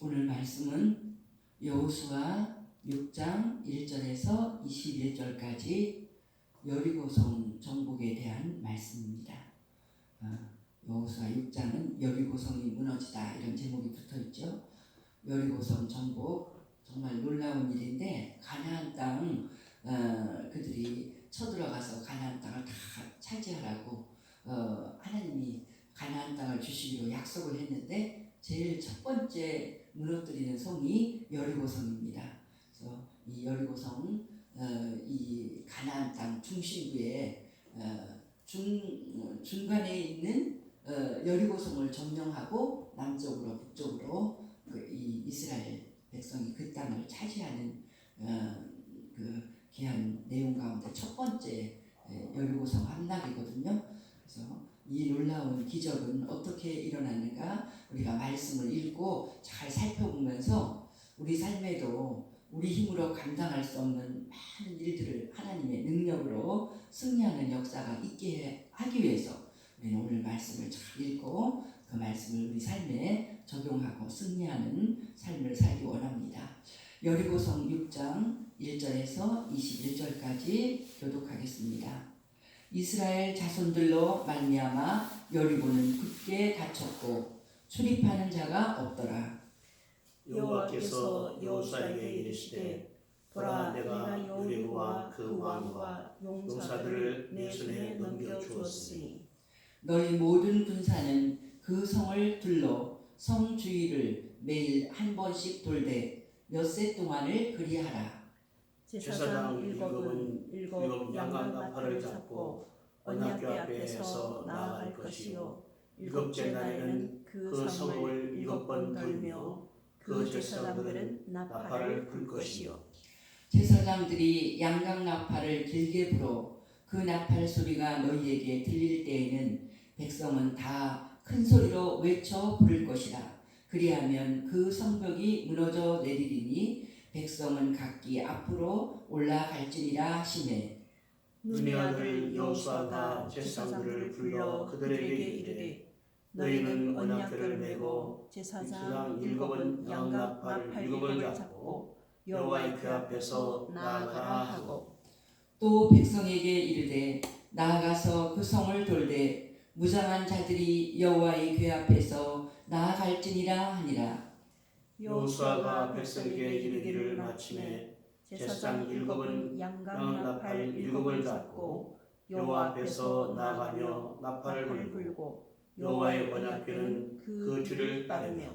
오늘 말씀은 여호수아 6장 1절에서 21절까지 여리고성 정복에 대한 말씀입니다. 여호수아 6장은 여리고성이 무너지다 이런 제목이 붙어있죠. 여리고성 정복 정말 놀라운 일인데 가나안 땅 그들이 쳐들어가서 가나안 땅을 다 차지하라고 하나님이 가나안 땅을 주시기로 약속을 했는데 제일 첫 번째 무너뜨리는 성이 여리고성입니다. 그래서 이 여리고성 이 가나안 땅 중심부에 중간에 있는 여리고성을 점령하고 남쪽으로 북쪽으로 이 이스라엘 백성이 그 땅을 차지하는 그 귀한 내용 가운데 첫 번째 여리고성 함락이거든요. 그래서 이 놀라운 기적은 어떻게 일어났는가 우리가 말씀을 읽고 잘 살펴보면서 우리 삶에도 우리 힘으로 감당할 수 없는 많은 일들을 하나님의 능력으로 승리하는 역사가 있게 하기 위해서 우리는 오늘 말씀을 잘 읽고 그 말씀을 우리 삶에 적용하고 승리하는 삶을 살기 원합니다. 여리고성 6장 1절에서 21절까지 교독하겠습니다. 이스라엘 자손들로 말미암아 여리고는 굳게 닫혔고 출입하는 자가 없더라. 여호와께서 여호수아에게 이르시되 보라 내가 여리고와 그 왕과 용사들을 내 손에 넘겨 주었으니 너희 모든 군사는 그 성을 둘러 성 주위를 매일 한 번씩 돌되 엿새 동안을 그리하라. 제사장 일곱 양강나팔을 잡고 언약궤 앞에서 나아갈 것이요 일곱째 날에는 그 성을 7번 돌며 그 제사장들은 나팔을 불 것이요 제사장들이 양강나팔을 길게 불어 그 나팔 소리가 너희에게 들릴 때에는 백성은 다 큰 소리로 외쳐 부를 것이라. 그리하면 그 성벽이 무너져 내리리니 백성은 각기 앞으로 올라갈지니라 하시매 눈의 아들 여호수아가 제사장들을 불러 그들에게 이르되 너희는 언약궤를 메고 제사장 7은 양나팔 7을 잡고 여호와의 궤 앞에서 나아가라 하고 또 백성에게 이르되 나아가서 그 성을 돌되 무장한 자들이 여호와의 궤 앞에서 나아갈지니라 하니라. 여호수아가 백성에게 이르기를 마침에 제사장 7은 양강나팔 7을 잡고 여호와 앞에서 나아가며 나팔을 불고 여호와의 언약궤는 그 뒤를 따르며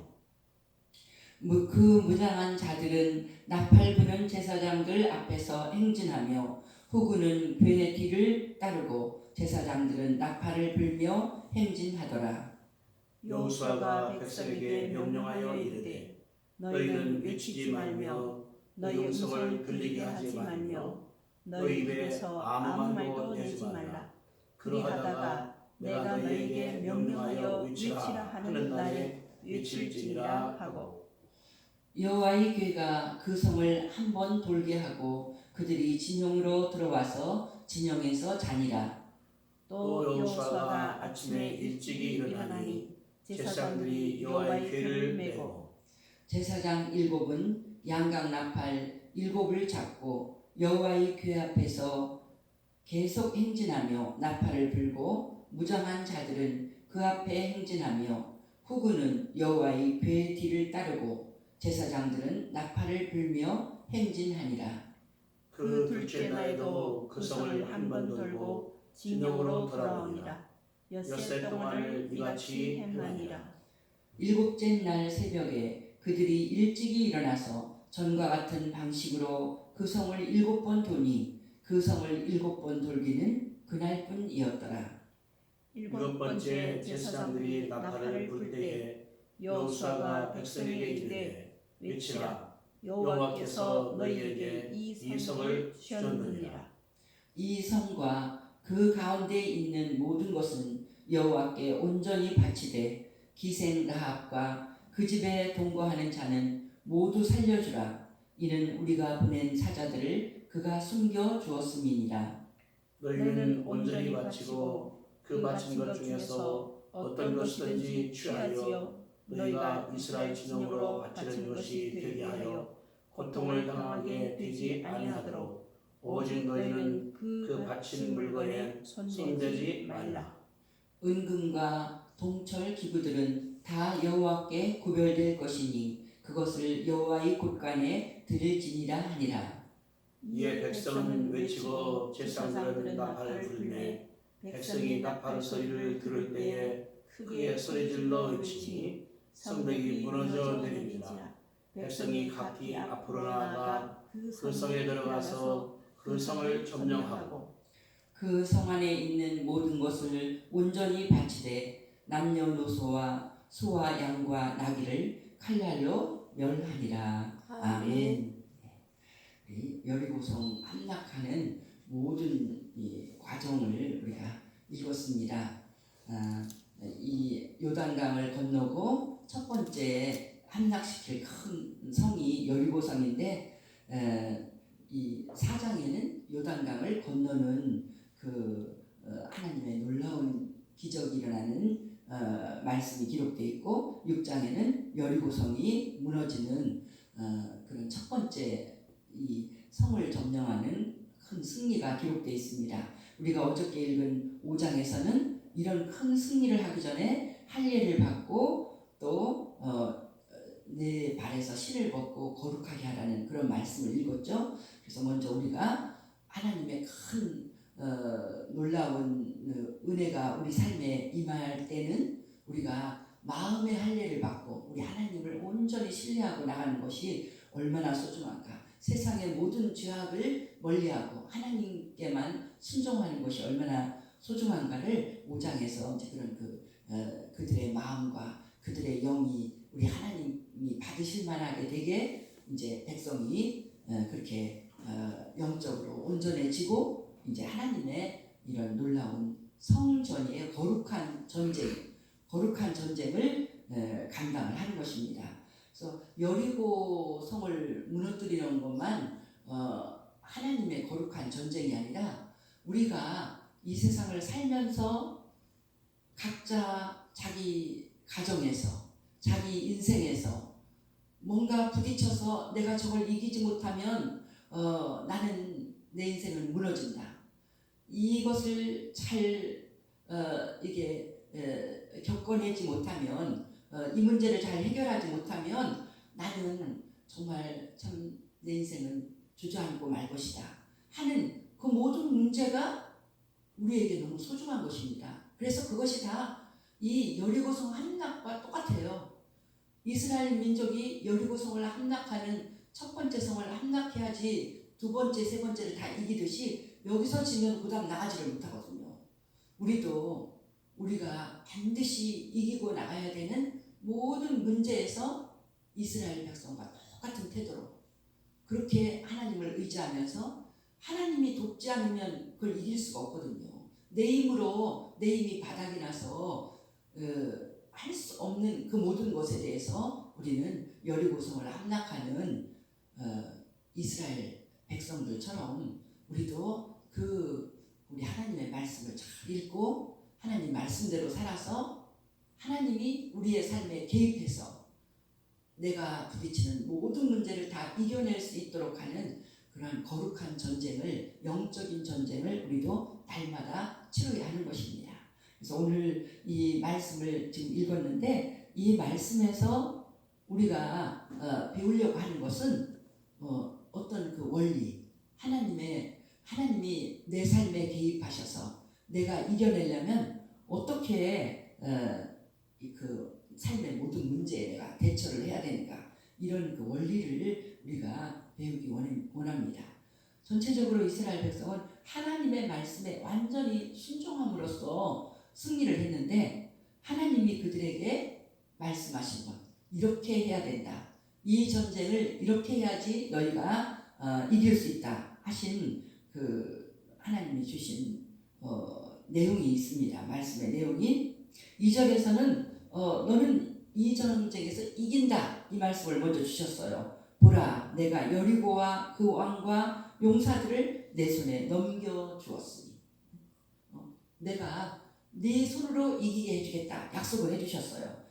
그 무장한 자들은 나팔 부는 제사장들 앞에서 행진하며 후군은 궤의 뒤를 따르고 제사장들은 나팔을 불며 행진하더라. 여호수아가 백성에게 명령하여 이르되 너희는 외치지 말며 너희 음성을 들리게 하지 말며 너희 입에서 아무 말도 내지 말라. 그리하다가 내가 너희에게 명령하여 외치라 하는 날에 외칠지니라 하고 여호와의 궤가 그 성을 한 번 돌게 하고 그들이 진영으로 들어와서 진영에서 자니라. 또 여호수아가 아침에 일찍이 일어나니 제사장들이 여호와의 궤를 메고 제사장 7은 양강나팔 7을 잡고 여호와의 궤 앞에서 계속 행진하며 나팔을 불고 무장한 자들은 그 앞에 행진하며 후군은 여호와의 궤 뒤를 따르고 제사장들은 나팔을 불며 행진하니라. 그 둘째 날에도 그 성을 한 번 돌고 진영으로 돌아오니라. 엿새 동안을 이같이 행하니라. 7째 날 새벽에 그들이 일찍이 일어나서 전과 같은 방식으로 그 성을 7번 도니 그 성을 7번 돌기는 그날뿐이었더라. 7번째 제사장들이 나팔을 불 때에 여호수아가 백성에게 이르되 외치라. 여호와께서 너희에게 이 성을 주셨느니라. 이 성과 그 가운데 있는 모든 것은 여호와께 온전히 바치되 기생 라합과 그 집에 동거하는 자는 모두 살려주라. 이는 우리가 보낸 사자들을 그가 숨겨 주었음이니라. 너희는 온전히 바치고 그 바친 것 중에서 어떤 것이든지 취하여 너희가 이스라엘 진영으로 바치는 것이 되게 하여 고통을 당하게 되지 아니하도록 오직 너희는 그 바친 물건에 손대지 말라. 은금과 동철 기구들은 다 여호와께 구별될 것이니 그것을 여호와의 곳간에 드릴지니라 하니라. 이에 백성은 외치고 제사장들은 나팔을 불매 백성이 나팔 소리를 들을 때에 크게 소리질러 외치니 성벽이 무너져 내립니다. 백성이 각기 앞으로 나아가 그 성에 들어가서 그 성을 점령하고 그 성 안에 있는 모든 것을 온전히 바치되 남녀노소와 소와 양과 나귀를 칼날로 멸하니라. 아멘. 이 여리고성 함락하는 모든 이 과정을 우리가 읽었습니다. 이 요단강을 건너고 첫 번째 함락시킬 큰 성이 여리고성인데 이 4장에는 요단강을 건너는 하나님의 놀라운 기적이 일어나는 말씀이 기록되어 있고 6장에는 여리고성이 무너지는 그런 첫 번째 이 성을 점령하는 큰 승리가 기록되어 있습니다. 우리가 어저께 읽은 5장에서는 이런 큰 승리를 하기 전에 할례를 받고 또 내 발에서 실을 벗고 거룩하게 하라는 그런 말씀을 읽었죠. 그래서 먼저 우리가 하나님의 큰 놀라운 은혜가 우리 삶에 임할 때는 우리가 마음의 할례를 받고 우리 하나님을 온전히 신뢰하고 나가는 것이 얼마나 소중한가. 세상의 모든 죄악을 멀리하고 하나님께만 순종하는 것이 얼마나 소중한가를 5장에서 이제 그런 그들의 마음과 그들의 영이 우리 하나님이 받으실 만하게 되게 이제 백성이 그렇게 영적으로 온전해지고 이제 하나님의 이런 놀라운 성전의 거룩한 전쟁을 감당을 하는 것입니다. 그래서 여리고 성을 무너뜨리는 것만 하나님의 거룩한 전쟁이 아니라 우리가 이 세상을 살면서 각자 자기 가정에서 자기 인생에서 뭔가 부딪혀서 내가 저걸 이기지 못하면 나는 내 인생은 무너진다. 이것을 잘 이게 겪어내지 못하면 이 문제를 잘 해결하지 못하면 나는 정말 참 내 인생은 주저앉고 말 것이다 하는 그 모든 문제가 우리에게 너무 소중한 것입니다. 그래서 그것이 다 이 여리고성 함락과 똑같아요. 이스라엘 민족이 여리고성을 함락하는 첫 번째 성을 함락해야지 두 번째, 세 번째를 다 이기듯이 여기서 지면 그다음 나가지를 못하거든요. 우리가 반드시 이기고 나가야 되는 모든 문제에서 이스라엘 백성과 똑같은 태도로 그렇게 하나님을 의지하면서 하나님이 돕지 않으면 그걸 이길 수가 없거든요. 내 힘으로 내 힘이 바닥이 나서 할 수 없는 그 모든 것에 대해서 우리는 여리고성을 함락하는 이스라엘 백성들처럼 우리도 우리 하나님의 말씀을 잘 읽고 하나님 말씀대로 살아서 하나님이 우리의 삶에 개입해서 내가 부딪히는 모든 문제를 다 이겨낼 수 있도록 하는 그러한 거룩한 전쟁을, 영적인 전쟁을 우리도 날마다 치러야 하는 것입니다. 그래서 오늘 이 말씀을 지금 읽었는데 이 말씀에서 우리가 배우려고 하는 것은 어떤 그 원리, 하나님이 내 삶에 개입하셔서 내가 이겨내려면 어떻게 그 삶의 모든 문제에 내가 대처를 해야 되는가, 이런 그 원리를 우리가 배우기 원합니다. 전체적으로 이스라엘 백성은 하나님의 말씀에 완전히 순종함으로써 승리를 했는데 하나님이 그들에게 말씀하신 것, 이렇게 해야 된다, 이 전쟁을 이렇게 해야지 너희가 이길 수 있다 하신 그 하나님이 주신 내용이 있습니다. 말씀의 내용이 2절에서는 너는 이 전쟁에서 이긴다, 이 말씀을 먼저 주셨어요. 보라, 내가 여리고와 그 왕과 용사들을 내 손에 넘겨주었으니 내가 네 손으로 이기게 해주겠다 약속을 해주셨어요.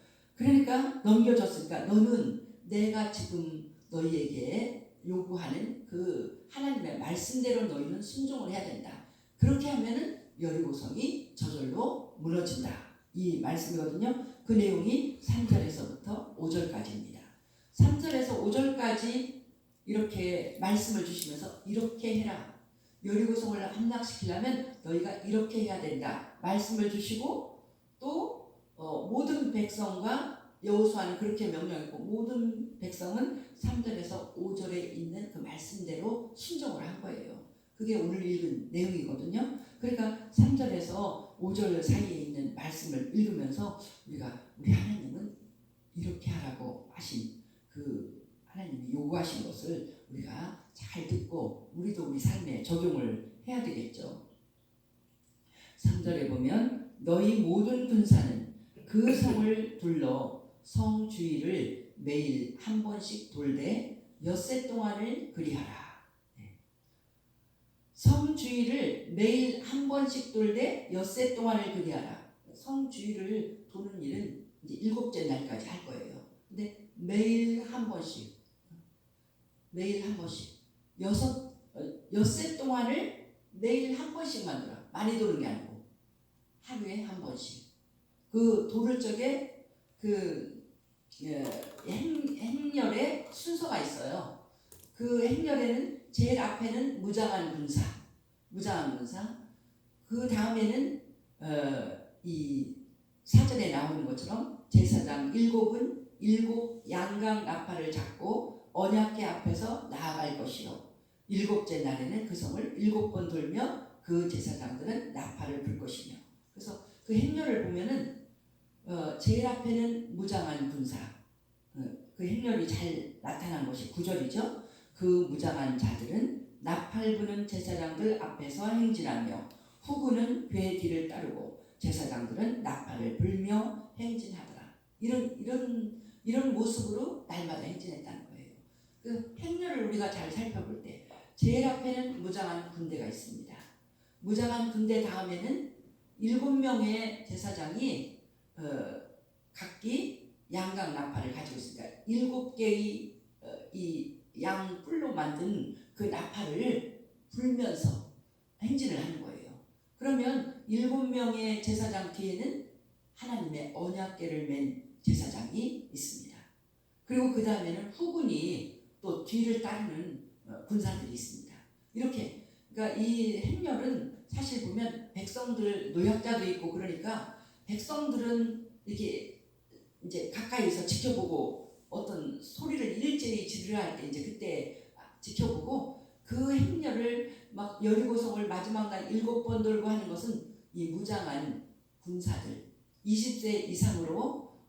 그러니까 넘겨줬으니까 너는 내가 지금 너희에게 요구하는 그 하나님의 말씀대로 너희는 순종을 해야 된다. 그렇게 하면은 여리고성이 저절로 무너진다. 이 말씀이거든요. 그 내용이 3절에서부터 5절까지입니다. 3절에서 5절까지 이렇게 말씀을 주시면서 이렇게 해라. 여리고성을 함락시키려면 너희가 이렇게 해야 된다. 말씀을 주시고 또 모든 백성과 여호수아는 그렇게 명령했고 모든 백성은 3절에서 5절에 있는 그 말씀대로 순종을 한 거예요. 그게 오늘 읽은 내용이거든요. 그러니까 3절에서 5절 사이에 있는 말씀을 읽으면서 우리 하나님은 이렇게 하라고 하신 그 하나님이 요구하신 것을 우리가 잘 듣고 우리도 우리 삶에 적용을 해야 되겠죠. 3절에 보면 너희 모든 군사는 그 성을 둘러 성 주위를 매일 한 번씩 돌되 엿새 동안을 그리하라. 성 주위를 매일 한 번씩 돌되 엿새 동안을 그리하라. 성 주위를 도는 일은 이제 7째 날까지 할 거예요. 근데 매일 한 번씩 엿새 동안을 매일 한 번씩만 돌아. 많이 도는 게 아니고 하루에 한 번씩. 그 도를 적에 그 행렬의 순서가 있어요. 그 행렬에는 제일 앞에는 무장한 군사, 그 다음에는 이 사전에 나오는 것처럼 제사장 7은 7 양강 나팔을 잡고 언약궤 앞에서 나아갈 것이요 7째 날에는 그 성을 7번 돌며 그 제사장들은 나팔을 불 것이며. 그래서 그 행렬을 보면은 제일 앞에는 무장한 군사, 그 행렬이 잘 나타난 것이 9절이죠. 그 무장한 자들은 나팔 부는 제사장들 앞에서 행진하며 후군은 그의 뒤를 따르고 제사장들은 나팔을 불며 행진하더라. 이런 모습으로 날마다 행진했다는 거예요. 그 행렬을 우리가 잘 살펴볼 때 제일 앞에는 무장한 군대가 있습니다. 무장한 군대 다음에는 7명의 제사장이 각기 양각 나팔을 가지고 있습니다. 7개의 이 양뿔로 만든 그 나팔을 불면서 행진을 하는 거예요. 그러면 7명의 제사장 뒤에는 하나님의 언약궤를 맨 제사장이 있습니다. 그리고 그 다음에는 후군이 또 뒤를 따르는 군사들이 있습니다. 이렇게 그러니까 이 행렬은 사실 보면 백성들 노약자도 있고 그러니까 백성들은 이렇게 이제 가까이서 지켜보고 어떤 소리를 일제히 지르려 할 때 이제 그때 지켜보고 그 행렬을 막 여리고성을 마지막 날 7번 돌고 하는 것은 이 무장한 군사들 20세 이상으로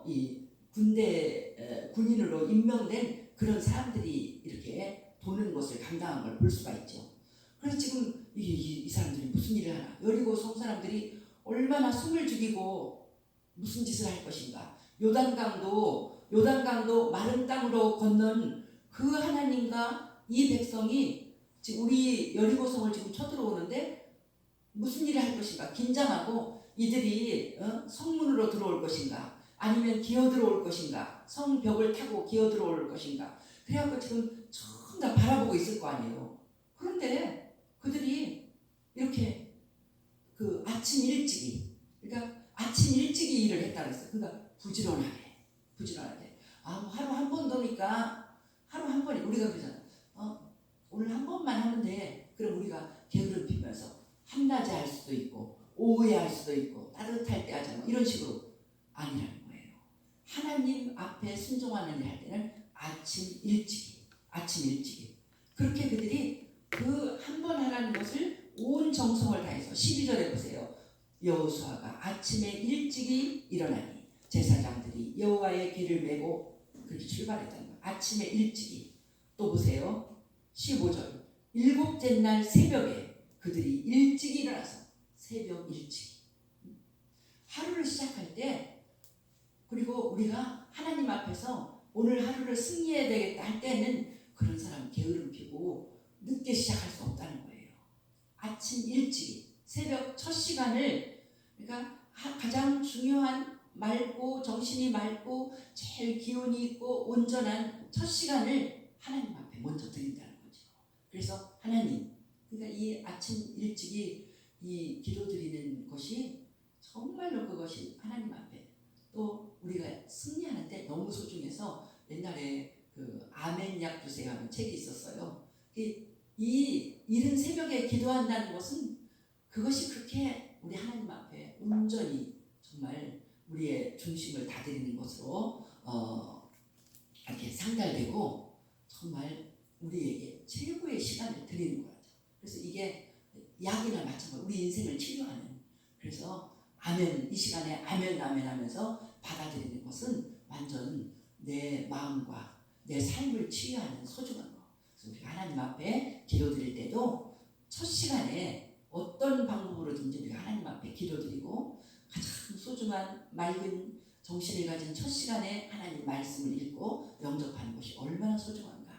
이 군대 군인으로 임명된 그런 사람들이 이렇게 도는 것을 감당한 걸 볼 수가 있죠. 그래서 지금 이 사람들이 무슨 일을 하나? 여리고성 사람들이 얼마나 숨을 죽이고 무슨 짓을 할 것인가? 요단강도 마른 땅으로 건넌 그 하나님과 이 백성이 지금 우리 여리고성을 지금 쳐들어오는데 무슨 일을 할 것인가? 긴장하고 이들이 성문으로 들어올 것인가? 아니면 기어 들어올 것인가? 성벽을 타고 기어 들어올 것인가? 그래갖고 지금 전부 다 바라보고 있을 거 아니에요. 그런데 그들이 이렇게 그 아침 일찍이 일을 했다고 했어요. 그러니까 부지런하게 하루 한 번 도니까 하루 한 번이 우리가 그러잖아. 오늘 한 번만 하면 돼. 그럼 우리가 게으름 피면서 한낮에 할 수도 있고 오후에 할 수도 있고 따뜻할 때 하잖아. 이런 식으로 아니라는 거예요. 하나님 앞에 순종하는 일 할 때는 아침 일찍이 그렇게 그들이 그 한 번 하라는 것을 온 정성을 다해서 12절에 보세요. 여호수아가 아침에 일찍이 일어나니 제사장들이 여호와의 길을 메고 그렇게 출발했다는 거예요. 아침에 일찍이. 또 보세요. 15절 7째 날 새벽에 그들이 일찍 일어나서 새벽 일찍 하루를 시작할 때 그리고 우리가 하나님 앞에서 오늘 하루를 승리해야 되겠다 할 때는 그런 사람 게으름 피고 늦게 시작할 수 없다는 거예요. 아침 일찍 새벽 첫 시간을 그러니까 가장 중요한 맑고 정신이 맑고 제일 기운이 있고 온전한 첫 시간을 하나님 앞에 먼저 드린다는 거죠. 그래서 하나님, 그러니까 이 아침 일찍이 이 기도 드리는 것이 정말로 그것이 하나님 앞에, 또 우리가 승리하는데 너무 소중해서 옛날에 그 아멘 약 주세요 하는 책이 있었어요. 이 이른 새벽에 기도한다는 것은 그것이 그렇게 우리 하나님 앞에 온전히 정말 우리의 중심을 다드리는 것으로 이렇게 상달되고 정말 우리에게 최고의 시간을 드리는 거죠. 그래서 이게 약이나 마찬가지로 우리 인생을 치료하는, 그래서 아멘, 이 시간에 아멘 아멘 하면서 받아들이는 것은 완전 내 마음과 내 삶을 치유하는 소중한 거. 그래서 우리가 하나님 앞에 기도드릴 때도 첫 시간에 어떤 방법으로든지 우리가 하나님 앞에 기도드리고 가장 소중한 맑은 정신을 가진 첫 시간에 하나님 말씀을 읽고 영접하는 것이 얼마나 소중한가,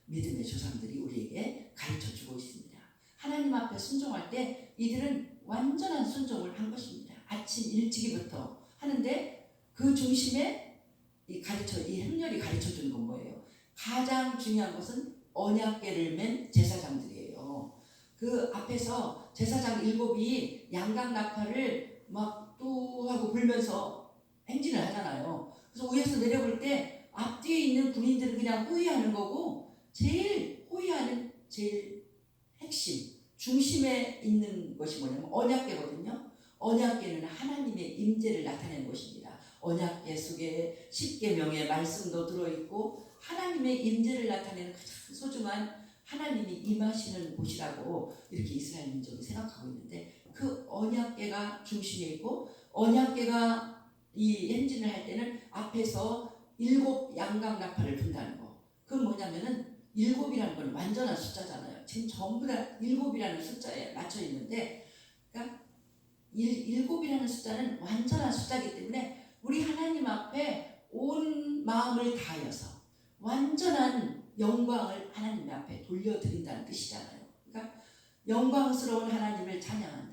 믿음의 조상들이 우리에게 가르쳐주고 있습니다. 하나님 앞에 순종할 때 이들은 완전한 순종을 한 것입니다. 아침 일찍이부터 하는데 그 중심에 이 행렬이 가르쳐주는 건 뭐예요? 가장 중요한 것은 언약궤를 맨 제사장들이에요. 그 앞에서 제사장 7이 양각 나팔을 막 뚜 하고 불면서 행진을 하잖아요. 그래서 위에서 내려볼 때 앞뒤에 있는 군인들은 그냥 호위하는 거고, 제일 호위하는 제일 핵심 중심에 있는 것이 뭐냐면 언약궤거든요. 언약궤는 하나님의 임재를 나타내는 것입니다. 언약궤 속에 10계명의 말씀도 들어있고 하나님의 임재를 나타내는 가장 소중한 하나님이 임하시는 곳이라고 이렇게 이스라엘 민족이 생각하고 있는데, 그 언약궤가 중심에 있고 언약궤가 이 행진을 할 때는 앞에서 7 양각 나팔을 분다는 거. 그건 뭐냐면은 7이라는 건 완전한 숫자잖아요. 지금 전부 다 7이라는 숫자에 맞춰 있는데, 그러니까 7이라는 숫자는 완전한 숫자이기 때문에 우리 하나님 앞에 온 마음을 다하여서 완전한 영광을 하나님 앞에 돌려드린다는 뜻이잖아요. 그러니까 영광스러운 하나님을 찬양한다.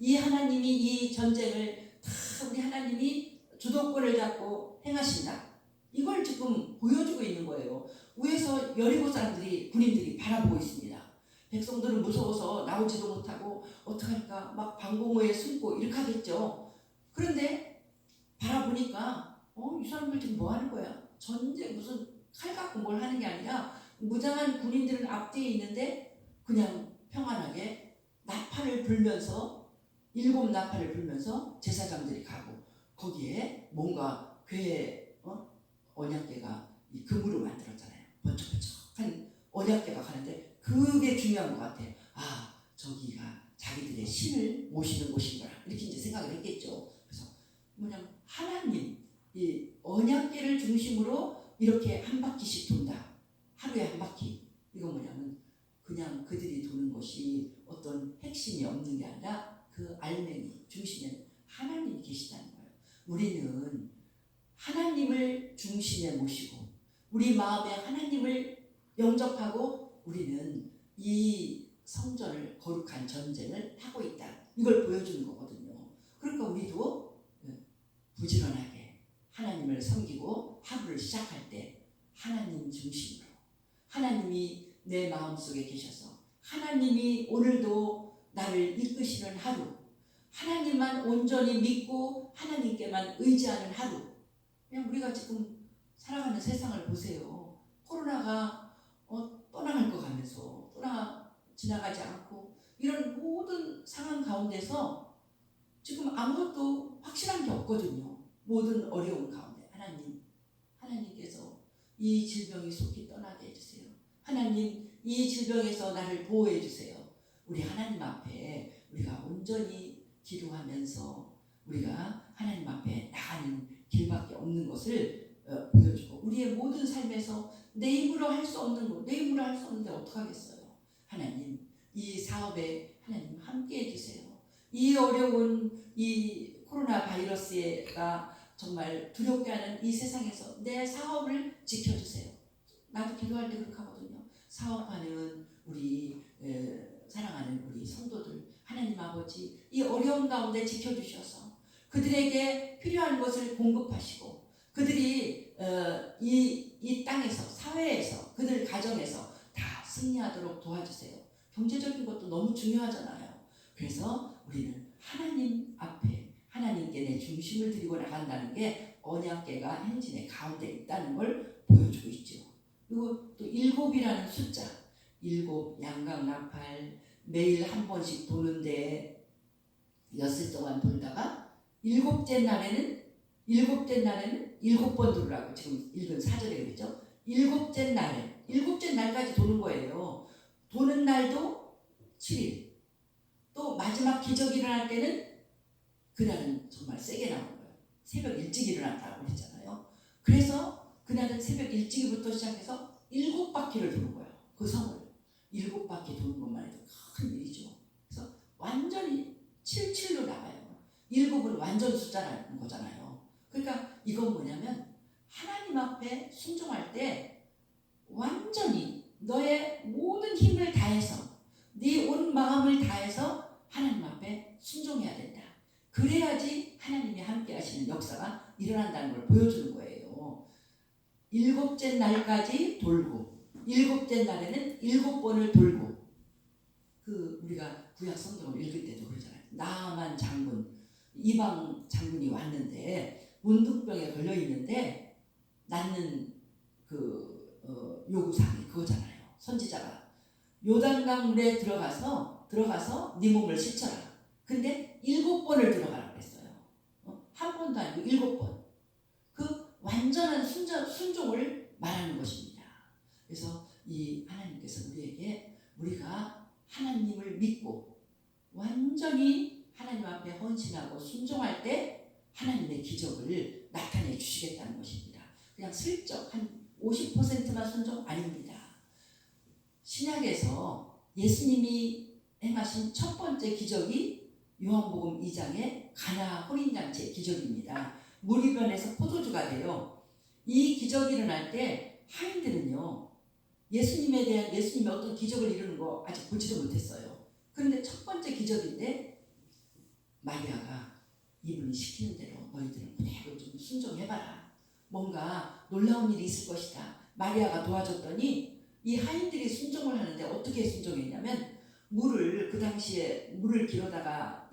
이 하나님이 이 전쟁을 다 우리 하나님이 주도권을 잡고 행하신다. 이걸 지금 보여주고 있는 거예요. 위에서 여리고 사람들이, 군인들이 바라보고 있습니다. 백성들은 무서워서 나오지도 못하고 어떡할까 막 방공호에 숨고 이렇게 하겠죠. 그런데 바라보니까 이 사람들 지금 뭐 하는 거야? 전쟁 무슨 칼 갖고 뭘 하는 게 아니라 무장한 군인들은 앞뒤에 있는데 그냥 평안하게 나팔을 불면서 7 나팔을 불면서 제사장들이 가고, 거기에 뭔가 궤 언약궤가 이 금으로 만들었잖아요. 번쩍번쩍한 언약궤가 가는데 그게 중요한 것 같아요. 아, 저기가 자기들의 신을 모시는 곳인구나, 이렇게 이제 생각을 했겠죠. 그래서 뭐냐면 하나님 이 언약궤를 중심으로 이렇게 한 바퀴씩 돈다. 하루에 한 바퀴. 이건 뭐냐면 그냥 그들이 도는 것이 어떤 핵심이 없는 게 아니라 그 알맹이 중심에 하나님이 계시다는 거예요. 우리는 하나님을 중심에 모시고 우리 마음에 하나님을 영접하고 우리는 이 성전을, 거룩한 전쟁을 하고 있다. 이걸 보여주는 거거든요. 그러니까 우리도 부지런하게 하나님을 섬기고 하루를 시작할 때 하나님 중심으로, 하나님이 내 마음속에 계셔서 하나님이 오늘도 나를 이끄시는 하루, 하나님만 온전히 믿고 하나님께만 의지하는 하루. 그냥 우리가 지금 살아가는 세상을 보세요. 코로나가 떠나갈 것 같면서 지나가지 않고 이런 모든 상황 가운데서 지금 아무것도 확실한 게 없거든요. 모든 어려움 가운데 하나님께서 이 질병이 속히 떠나게 해주세요. 하나님, 이 질병에서 나를 보호해 주세요. 우리 하나님 앞에 우리가 온전히 기도하면서 우리가 하나님 앞에 나가는 길밖에 없는 것을 보여주고, 우리의 모든 삶에서 내 힘으로 할 수 없는 것, 내 힘으로 할 수 없는데 어떡하겠어요. 하나님, 이 사업에 하나님 함께 해주세요. 이 어려운 이 코로나 바이러스가 정말 두렵게 하는 이 세상에서 내 사업을 지켜주세요. 나도 기도할 때 그렇게 하거든요. 사업하는 우리 사랑하는 우리 성도들, 하나님 아버지 이 어려운 가운데 지켜주셔서 그들에게 필요한 것을 공급하시고 그들이 이 땅에서 사회에서 그들 가정에서 다 승리하도록 도와주세요. 경제적인 것도 너무 중요하잖아요. 그래서 우리는 하나님 앞에 하나님께 내 중심을 드리고 나간다는 게 언약궤가 행진의 가운데 있다는 걸 보여주고 있죠. 그리고 또 7이라는 숫자, 7 양각 나팔 매일 한 번씩 도는데 엿을 동안 돌다가 일곱째 날에는 7번 돌으라고 지금 읽은 사절에 그랬죠. 일곱째 날까지 도는 거예요. 도는 날도 7일. 또 마지막 기적이 일어날 때는 그날은 정말 세게 나오는 거예요. 새벽 일찍 일어났다고 그랬잖아요. 그래서 그날은 새벽 일찍부터 시작해서 7바퀴를 도는 거예요. 그 성을 7바퀴 도는 것만 해도 큰 일이죠. 그래서 완전히 77로 나가요. 7은 완전 숫자라는 거잖아요. 그러니까 이건 뭐냐면 하나님 앞에 순종할 때 완전히 너의 모든 힘을 다해서 네 온 마음을 다해서 하나님 앞에 순종해야 된다. 그래야지 하나님이 함께 하시는 역사가 일어난다는 걸 보여주는 거예요. 7째 날까지 돌고 7째 날에는 7번을 돌고 우리가 구약 성경을 읽을 때도 그러잖아요. 나아만 장군, 이방 장군이 왔는데 문둥병에 걸려 있는데 낫는 요구사항이 그거잖아요. 선지자가 요단강 물에 들어가서 네 몸을 씻어라. 근데 7번을 들어가라고 했어요. 한 번도 아니고 7번. 그 완전한 순종을 말하는 것입니다. 그래서 이 하나님께서 우리에게 우리가 하나님을 믿고 완전히 하나님 앞에 헌신하고 순종할 때 하나님의 기적을 나타내 주시겠다는 것입니다. 그냥 슬쩍 한 50%만 순종 아닙니다. 신약에서 예수님이 행하신 첫 번째 기적이 요한복음 2장의 가나 혼인잔치의 기적입니다. 물이 변해서 포도주가 돼요. 이 기적이 일어날 때 하인들은요, 예수님이 어떤 기적을 이루는 거 아직 보지도 못했어요. 그런데 첫 번째 기적인데 마리아가 이분이 시키는 대로 너희들은 그대로 좀 순종해봐라. 뭔가 놀라운 일이 있을 것이다. 마리아가 도와줬더니 이 하인들이 순종을 하는데 어떻게 순종했냐면 그 당시에 물을 기르다가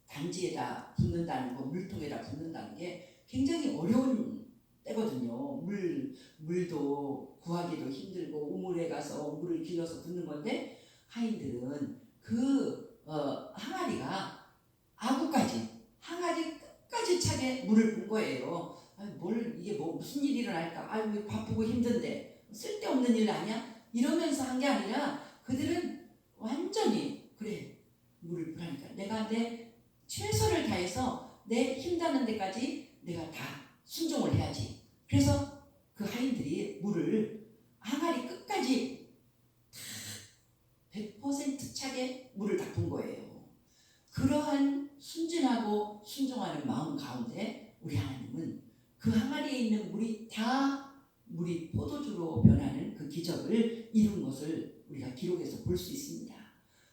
단지에다 붓는다는 거, 물통에다 붓는다는 게 굉장히 어려운 때거든요. 물도 구하기도 힘들고 우물에 가서 물을 길어서 붓는 건데 하인들은 항아리가 항아리 끝까지 차게 물을 붓는 거예요. 이게 무슨 일이 일어날까? 왜 바쁘고 힘든데 쓸데없는 일 아니야? 이러면서 한 게 아니라 그들은 완전히 그래 물을 부라니까 내가 내 최선을 다해서 내 힘닿는 데까지 내가 다 순종을 해야지. 그래서 그 하인들이 물을 항아리 끝까지 100% 차게 물을 다 푼 거예요. 그러한 순진하고 순종하는 마음 가운데 우리 하나님은 그 항아리에 있는 물이 포도주로 변하는 그 기적을 이룬 것을 우리가 기록해서 볼 수 있습니다.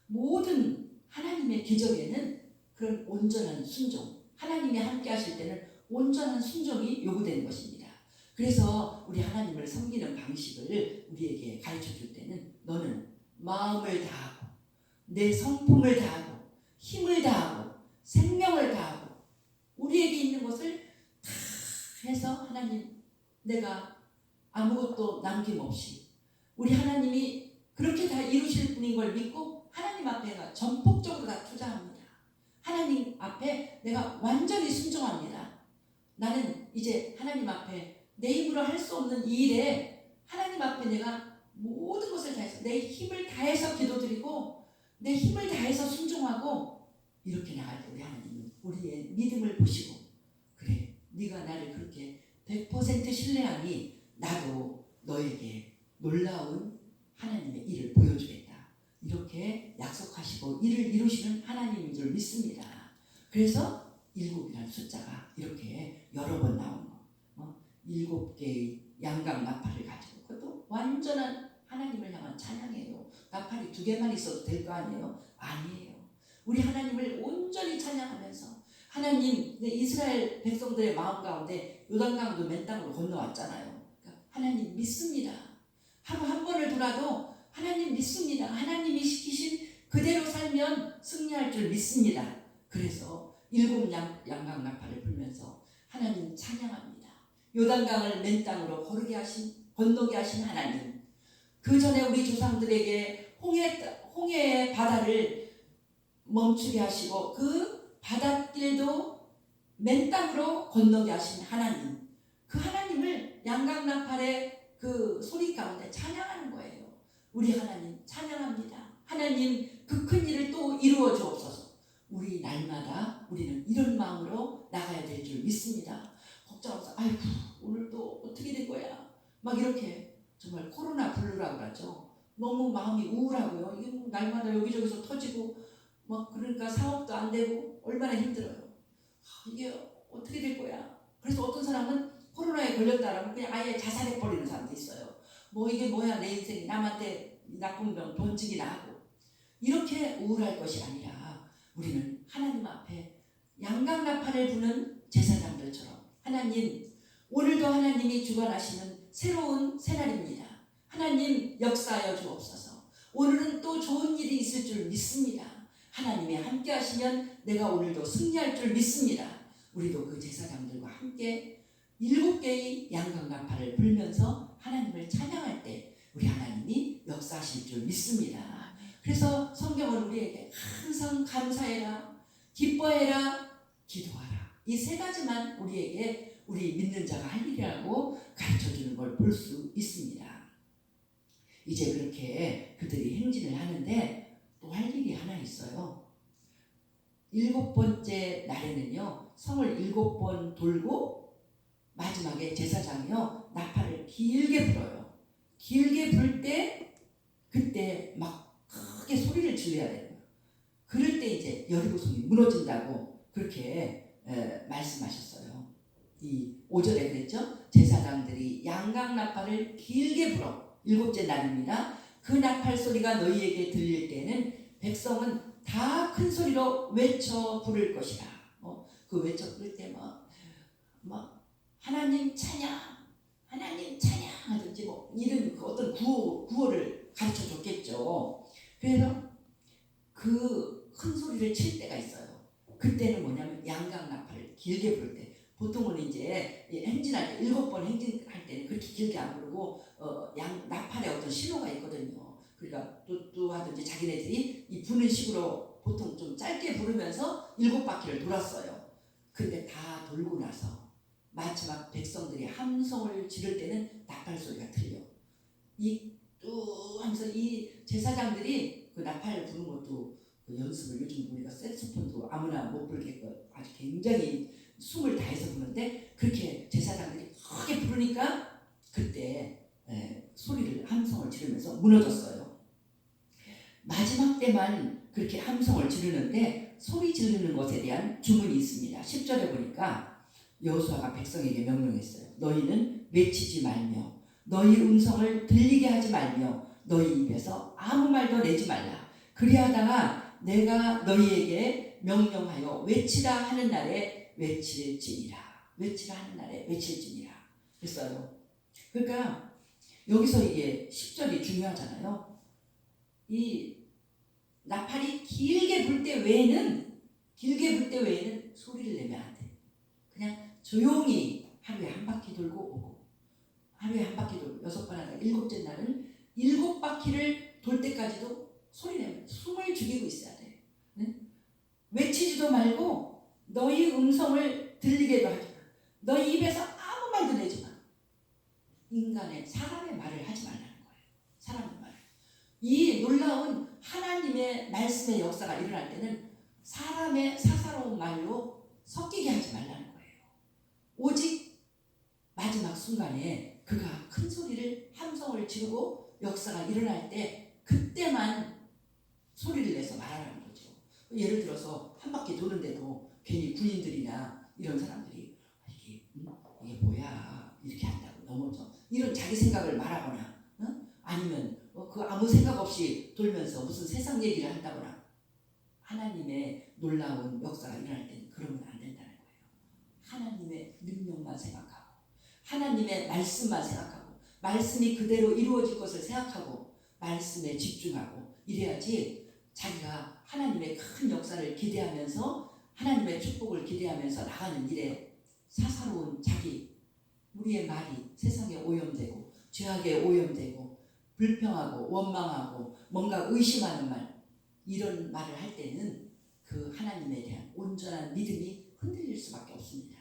모든 하나님의 기적에는 그런 온전한 순종, 하나님이 함께 하실 때는 온전한 순종이 요구되는 것입니다. 그래서 우리 하나님을 섬기는 방식을 우리에게 가르쳐 줄 때는 너는 마음을 다하고 내 성품을 다하고 힘을 다하고 생명을 다하고 우리에게 있는 것을 다 해서 하나님 내가 아무것도 남김없이 우리 하나님이 그렇게 다 이루실 분인 걸 믿고 하나님 앞에 내가 전폭적으로 다 투자합니다. 하나님 앞에 내가 완전히 순종합니다. 나는 이제 하나님 앞에 내 힘으로 할 수 없는 이 일에 하나님 앞에 내가 모든 것을 다해서 내 힘을 다해서 기도드리고 내 힘을 다해서 순종하고 이렇게 나갈 때 우리 하나님은 우리의 믿음을 보시고 그래 네가 나를 그렇게 100% 신뢰하니 나도 너에게 놀라운 하나님의 일을 보여주겠다. 이렇게 약속하시고 일을 이루시는 하나님인 줄 믿습니다. 그래서 7이라는 숫자가 이렇게 여러 번 나오는 거. 7개의 양각 나팔을 가지고 그것도 완전한 하나님을 향한 찬양이에요. 나팔이 2개만 있어도 될 거 아니에요? 아니에요. 우리 하나님을 온전히 찬양하면서 하나님 이스라엘 백성들의 마음 가운데 요단강도 맨 땅으로 건너왔잖아요. 그러니까 하나님 믿습니다. 하루 한 번을 두라도 하나님 믿습니다. 하나님이 시키신 그대로 살면 승리할 줄 믿습니다. 그래서 일곱 양강 나팔을 불면서 하나님 찬양합니다. 요단강을 맨 땅으로 건너게 하신 하나님, 그 전에 우리 조상들에게 홍해의 바다를 멈추게 하시고 그 바닷길도 맨 땅으로 건너게 하신 하나님, 그 하나님을 양강나팔의 그 소리 가운데 찬양하는 거예요. 우리 하나님 찬양합니다. 하나님 그 큰 일을 또 이루어 주옵소서. 우리 날마다 우리는 이런 마음으로 나가야 될 줄 믿습니다. 걱정하면서 아이고 오늘 또 어떻게 된 거야 막 이렇게 정말 코로나 블루라고 그러죠. 너무 마음이 우울하고요. 이게 뭐 날마다 여기저기서 터지고 막 그러니까 사업도 안 되고 얼마나 힘들어요. 이게 어떻게 될 거야. 그래서 어떤 사람은 코로나에 걸렸다라고 그냥 아예 자살해버리는 사람도 있어요. 뭐 이게 뭐야 내 인생이 남한테 나쁜 병 번지기나 하고 이렇게 우울할 것이 아니라 우리는 하나님 앞에 양강나팔을 부는 제사장들처럼 하나님 오늘도 하나님이 주관하시는 새로운 새날입니다. 하나님 역사하여 주옵소서. 오늘은 또 좋은 일이 있을 줄 믿습니다. 하나님이 함께 하시면 내가 오늘도 승리할 줄 믿습니다. 우리도 그 제사장들과 함께 7개의 양강나팔을 불면서 하나님을 찬양할 때 우리 하나님이 역사하실 줄 믿습니다. 그래서 성경은 우리에게 항상 감사해라, 기뻐해라, 기도하라. 이 세 가지만 우리에게 우리 믿는 자가 할 일이라고 가르쳐주는 걸 볼 수 있습니다. 이제 그렇게 그들이 행진을 하는데 또 할 일이 하나 있어요. 7번째 날에는요, 성을 7번 돌고 마지막에 제사장이요 나팔을 길게 불어요. 길게 불 때 그때 막 크게 소리를 질러야 돼요. 그럴 때 이제 여리고성이 무너진다고 그렇게 말씀하셨어요. 이 5절에 그랬죠. 제사장들이 양강나팔을 길게 불어 7째 날입니다. 그 나팔 소리가 너희에게 들릴 때는 백성은 다 큰 소리로 외쳐 부를 것이라. 그 외쳐 부를 때 막 하나님 찬양, 하나님 찬양 하든지 뭐 이런 그 어떤 구호를 가르쳐 줬겠죠. 그래서 그 큰 소리를 칠 때가 있어요. 그때는 뭐냐면 양강나팔을 길게 부를 때, 보통은 이제 행진할 때 7번 행진할 때는 그렇게 길게 안 부르고 나팔에 어떤 신호가 있거든요. 그러니까 뚜뚜 하든지 자기네들이 이 부는 식으로 보통 좀 짧게 부르면서 7바퀴를 돌았어요. 근데 다 돌고 나서 마지막 백성들이 함성을 지를 때는 나팔 소리가 들려. 이 뚜 하면서 이 제사장들이 그 나팔을 부는 것도 그 연습을 요즘 우리가 색소폰도 아무나 못 불겠고 아주 굉장히 숨을 다해서 부는데 그렇게 제사장들이 크게 부르니까 그때 소리를 함성을 지르면서 무너졌어요. 마지막 때만 그렇게 함성을 지르는데 소리 지르는 것에 대한 주문이 있습니다. 10절에 보니까 여호수아가 백성에게 명령했어요. 너희는 외치지 말며 너희 음성을 들리게 하지 말며 너희 입에서 아무 말도 내지 말라. 그리하다가 내가 너희에게 명령하여 외치라 하는 날에 외칠지니라. 외치라 하는 날에 외칠지니라 했어요. 그러니까 여기서 이게 10절이 중요하잖아요. 이 나팔이 길게 불 때 외에는 소리를 내면 안 돼. 그냥 조용히 하루에 한 바퀴 돌고 오고 하루에 한 바퀴 돌고 6번 하다 7째 날은 7바퀴를 돌 때까지도 소리 내면 숨을 죽이고 있어야 돼. 네? 외치지도 말고 너희 음성을 들리게도 하지 마. 너희 입에서 아무 말도 내지 마. 사람의 말을 하지 말라는 거예요. 사람의 말을. 이 놀라운 하나님의 말씀의 역사가 일어날 때는 사람의 사사로운 말로 섞이게 하지 말라는 거예요. 오직 마지막 순간에 그가 큰 소리를 함성을 지르고 역사가 일어날 때 그때만 소리를 내서 말하라는 거죠. 예를 들어서 한 바퀴 도는데도 괜히 군인들이나 이런 사람들이 이게 뭐야 이렇게 한다고 넘어져 이런 자기 생각을 말하거나 아니면 그 아무 생각 없이 돌면서 무슨 세상 얘기를 한다거나 하나님의 놀라운 역사가 일어날 때는 그러면 안 된다는 거예요. 하나님의 능력만 생각하고 하나님의 말씀만 생각하고 말씀이 그대로 이루어질 것을 생각하고 말씀에 집중하고 이래야지 자기가 하나님의 큰 역사를 기대하면서 하나님의 축복을 기대하면서 나가는 일에 사사로운 우리의 말이 세상에 오염되고 죄악에 오염되고 불평하고 원망하고 뭔가 의심하는 말, 이런 말을 할 때는 그 하나님에 대한 온전한 믿음이 흔들릴 수밖에 없습니다.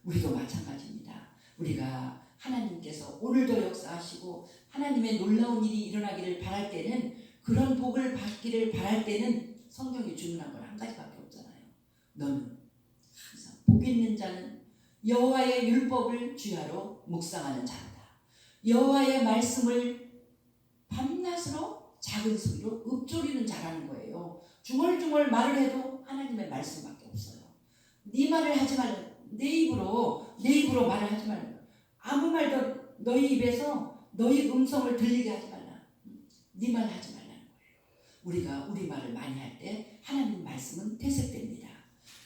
우리도 마찬가지입니다. 우리가 하나님께서 오늘도 역사하시고 하나님의 놀라운 일이 일어나기를 바랄 때는, 그런 복을 받기를 바랄 때는 성경이 주문한 건 한 가지밖에 없잖아요. 너는 항상 복 있는 자는 여호와의 율법을 주야로 묵상하는 자다. 여호와의 말씀을 밤낮으로 작은 소리로 읊조리는 자라는 거예요. 중얼중얼 말을 해도 하나님의 말씀밖에 없어요. 네 말을 하지 말라. 내 입으로 말을 하지 말라. 아무 말도 너희 입에서 너희 음성을 들리게 하지 말라. 네 말 하지 말라는 거예요. 우리가 우리 말을 많이 할 때 하나님 말씀은 퇴색됩니다.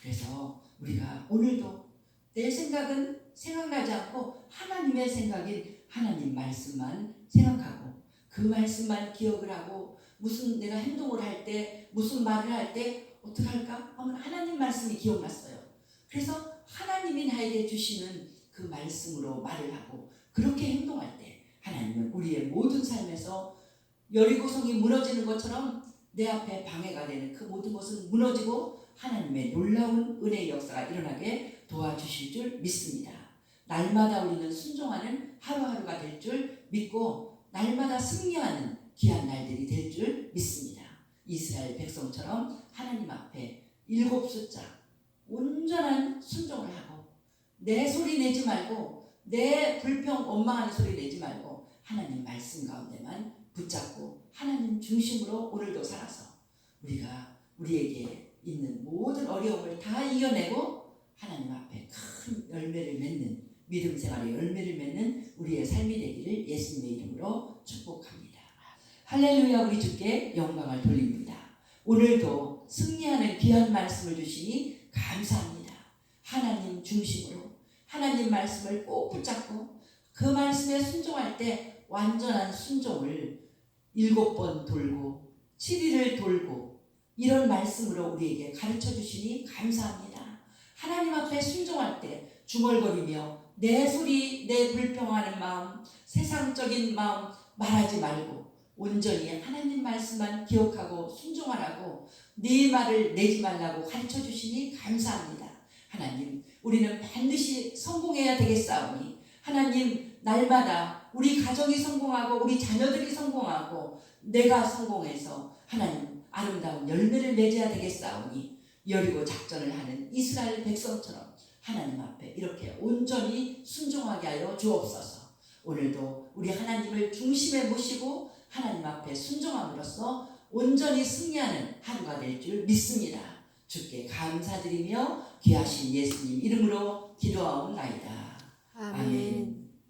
그래서 우리가 오늘도 내 생각은 생각나지 않고 하나님의 생각인 하나님 말씀만 생각하고 그 말씀만 기억을 하고, 무슨 내가 행동을 할 때 무슨 말을 할 때 어떻게 할까 하면 하나님 말씀이 기억났어요. 그래서 하나님이 나에게 주시는 그 말씀으로 말을 하고 그렇게 행동할 때 하나님은 우리의 모든 삶에서 여리고성이 무너지는 것처럼 내 앞에 방해가 되는 그 모든 것은 무너지고 하나님의 놀라운 은혜의 역사가 일어나게 도와주실 줄 믿습니다. 날마다 우리는 순종하는 하루하루가 될 줄 믿고 날마다 승리하는 귀한 날들이 될 줄 믿습니다. 이스라엘 백성처럼 하나님 앞에 7 숫자 온전한 순종을 하고 내 소리 내지 말고 내 불평 원망하는 소리 내지 말고 하나님 말씀 가운데만 붙잡고 하나님 중심으로 오늘도 살아서 우리가 우리에게 있는 모든 어려움을 다 이겨내고 하나님 앞에 큰 열매를 맺는, 믿음 생활의 열매를 맺는 우리의 삶이 되기를 예수님의 이름으로 축복합니다. 할렐루야. 우리 주께 영광을 돌립니다. 오늘도 승리하는 귀한 말씀을 주시니 감사합니다. 하나님 중심으로 하나님 말씀을 꼭 붙잡고 그 말씀에 순종할 때 완전한 순종을 7번 돌고 7일을 돌고 이런 말씀으로 우리에게 가르쳐 주시니 감사합니다. 하나님 앞에 순종할 때 중얼거리며 내 소리, 내 불평하는 마음, 세상적인 마음 말하지 말고 온전히 하나님 말씀만 기억하고 순종하라고, 네 말을 내지 말라고 가르쳐 주시니 감사합니다. 하나님, 우리는 반드시 성공해야 되겠사오니 하나님, 날마다 우리 가정이 성공하고 우리 자녀들이 성공하고 내가 성공해서 하나님 아름다운 열매를 맺어야 되겠사오니 여리고 작전을 하는 이스라엘 백성처럼 하나님 앞에 이렇게 온전히 순종하게 하여 주옵소서. 오늘도 우리 하나님을 중심에 모시고 하나님 앞에 순종함으로써 온전히 승리하는 하루가 될 줄 믿습니다. 주께 감사드리며 귀하신 예수님 이름으로 기도하옵나이다. 아멘.